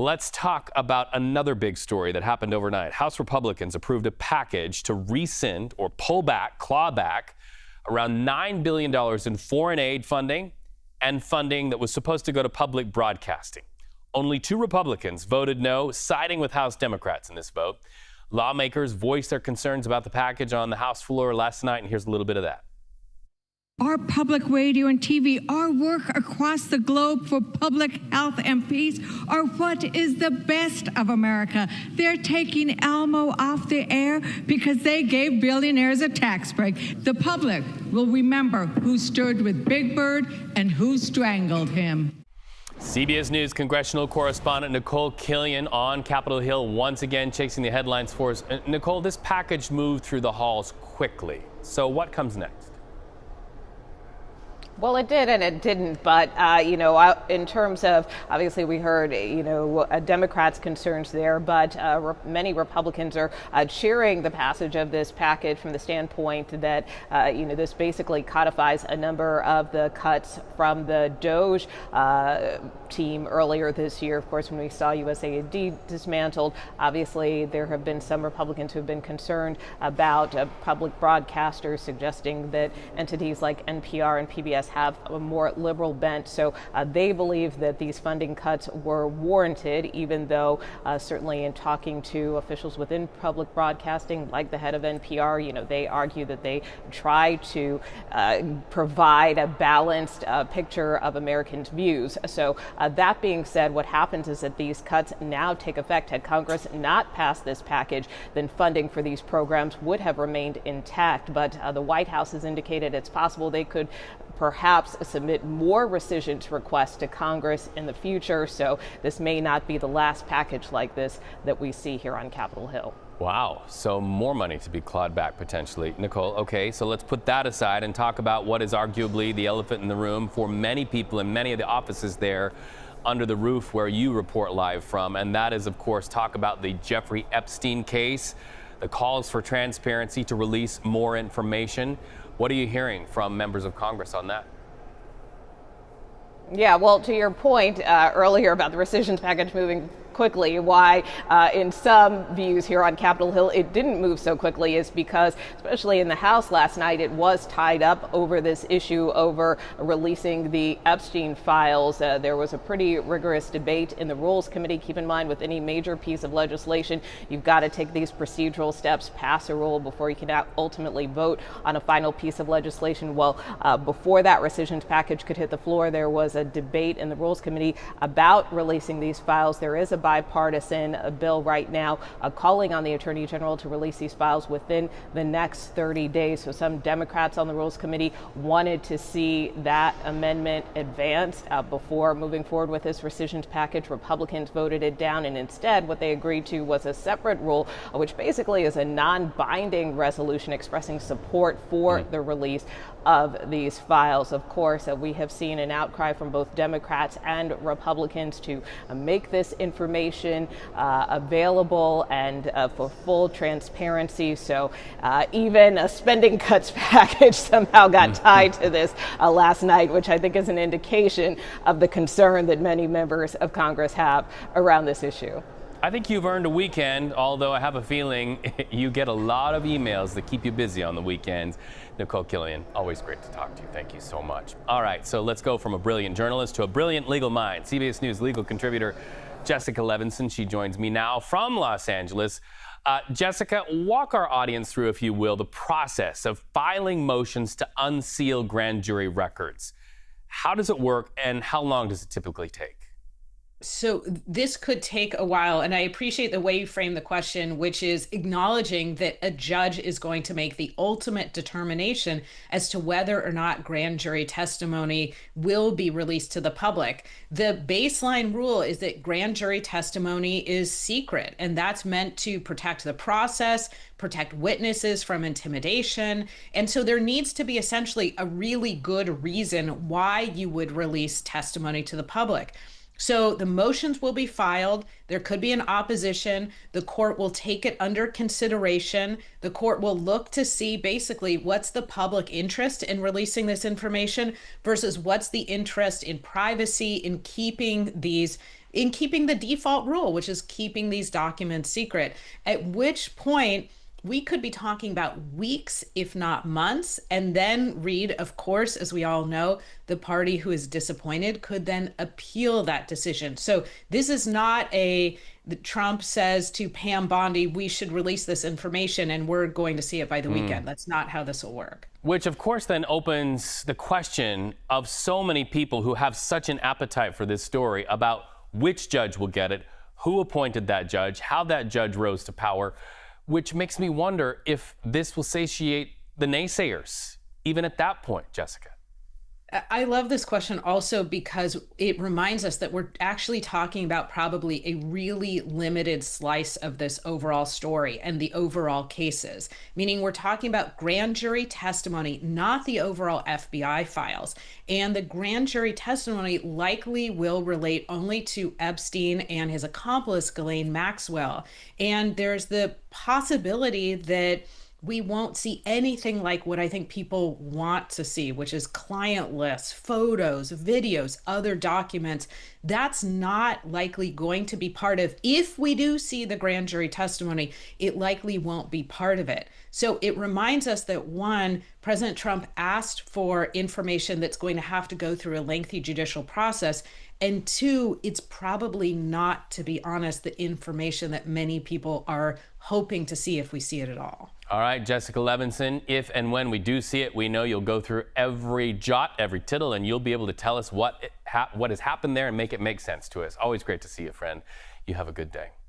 Let's talk about another big story that happened overnight. House Republicans approved a package to rescind or pull back, claw back around $9 billion in foreign aid funding and funding that was supposed to go to public broadcasting. Only 2 Republicans voted no, siding with House Democrats in this vote. Lawmakers voiced their concerns about the package on the House floor last night, and here's a little bit of that. Our public radio and TV, our work across the globe for public health and peace are what is the best of America. They're taking Alamo off the air because they gave billionaires a tax break. The public will remember who stood with Big Bird and who strangled him. CBS News congressional correspondent Nikole Killion on Capitol Hill once again chasing the headlines for us. Nikole, this package moved through the halls quickly. So what comes next? Well, it did and it didn't. But, in terms of, obviously, we heard, Democrats' concerns there. But many Republicans are cheering the passage of this package from the standpoint that, this basically codifies a number of the cuts from the DOJ team earlier this year. Of course, when we saw USAID dismantled, obviously, there have been some Republicans who have been concerned about public broadcasters suggesting that entities like NPR and PBS have a more liberal bent. So they believe that these funding cuts were warranted, even though certainly in talking to officials within public broadcasting, like the head of NPR, they argue that they try to provide a balanced picture of Americans' views. So that being said, what happens is that these cuts now take effect. Had Congress not passed this package, then funding for these programs would have remained intact. But the White House has indicated it's possible they could perhaps submit more rescission requests to Congress in the future. So this may not be the last package like this that we see here on Capitol Hill. Wow. So more money to be clawed back potentially. Nikole, okay, so let's put that aside and talk about what is arguably the elephant in the room for many people in many of the offices there under the roof where you report live from. And that is, of course, talk about the Jeffrey Epstein case, the calls for transparency to release more information. What are you hearing from members of Congress on that? Yeah, well, to your point earlier about the rescissions package moving quickly, why in some views here on Capitol Hill it didn't move so quickly is because, especially in the House last night, it was tied up over this issue over releasing the Epstein files. There was a pretty rigorous debate in the Rules Committee. Keep in mind, with any major piece of legislation, you've got to take these procedural steps, pass a rule before you can ultimately vote on a final piece of legislation. Well, before that rescissions package could hit the floor, there was a debate in the Rules Committee about releasing these files. There is a bipartisan bill right now calling on the Attorney General to release these files within the next 30 days. So some Democrats on the Rules Committee wanted to see that amendment advanced before moving forward with this rescissions package. Republicans voted it down, and instead what they agreed to was a separate rule, which basically is a non-binding resolution expressing support for the release of these files. Of course, we have seen an outcry from both Democrats and Republicans to make this information available and for full transparency. So even a spending cuts package somehow got tied to this last night, which I think is an indication of the concern that many members of Congress have around this issue. I think you've earned a weekend, although I have a feeling you get a lot of emails that keep you busy on the weekends. Nikole Killion, always great to talk to you. Thank you so much. All right, so let's go from a brilliant journalist to a brilliant legal mind. CBS News legal contributor Jessica Levinson. She joins me now from Los Angeles. Jessica, walk our audience through, if you will, the process of filing motions to unseal grand jury records. How does it work, and how long does it typically take? So this could take a while, and I appreciate the way you frame the question, which is acknowledging that a judge is going to make the ultimate determination as to whether or not grand jury testimony will be released to the public. The baseline rule is that grand jury testimony is secret, and that's meant to protect the process, protect witnesses from intimidation. And so there needs to be essentially a really good reason why you would release testimony to the public. So the motions will be filed. There could be an opposition. The court will take it under consideration. The court will look to see basically what's the public interest in releasing this information versus what's the interest in privacy, in keeping these in keeping the default rule, which is keeping these documents secret, at which point we could be talking about weeks, if not months. And then Reid, of course, as we all know, the party who is disappointed could then appeal that decision. So this is not Trump says to Pam Bondi, we should release this information and we're going to see it by the weekend. That's not how this will work. Which, of course, then opens the question of so many people who have such an appetite for this story about which judge will get it, who appointed that judge, how that judge rose to power, which makes me wonder if this will satiate the naysayers, even at that point, Jessica. I love this question also because it reminds us that we're actually talking about probably a really limited slice of this overall story and the overall cases, meaning we're talking about grand jury testimony, not the overall FBI files. And the grand jury testimony likely will relate only to Epstein and his accomplice, Ghislaine Maxwell. And there's the possibility that we won't see anything like what I think people want to see, which is client lists, photos, videos, other documents. That's not likely going to be part of, if we do see the grand jury testimony, it likely won't be part of it. So it reminds us that, one, President Trump asked for information that's going to have to go through a lengthy judicial process. And two, it's probably not, to be honest, the information that many people are hoping to see if we see it at all. All right, Jessica Levinson, if and when we do see it, we know you'll go through every jot, every tittle, and you'll be able to tell us what has happened there and make it make sense to us. Always great to see you, friend. You have a good day.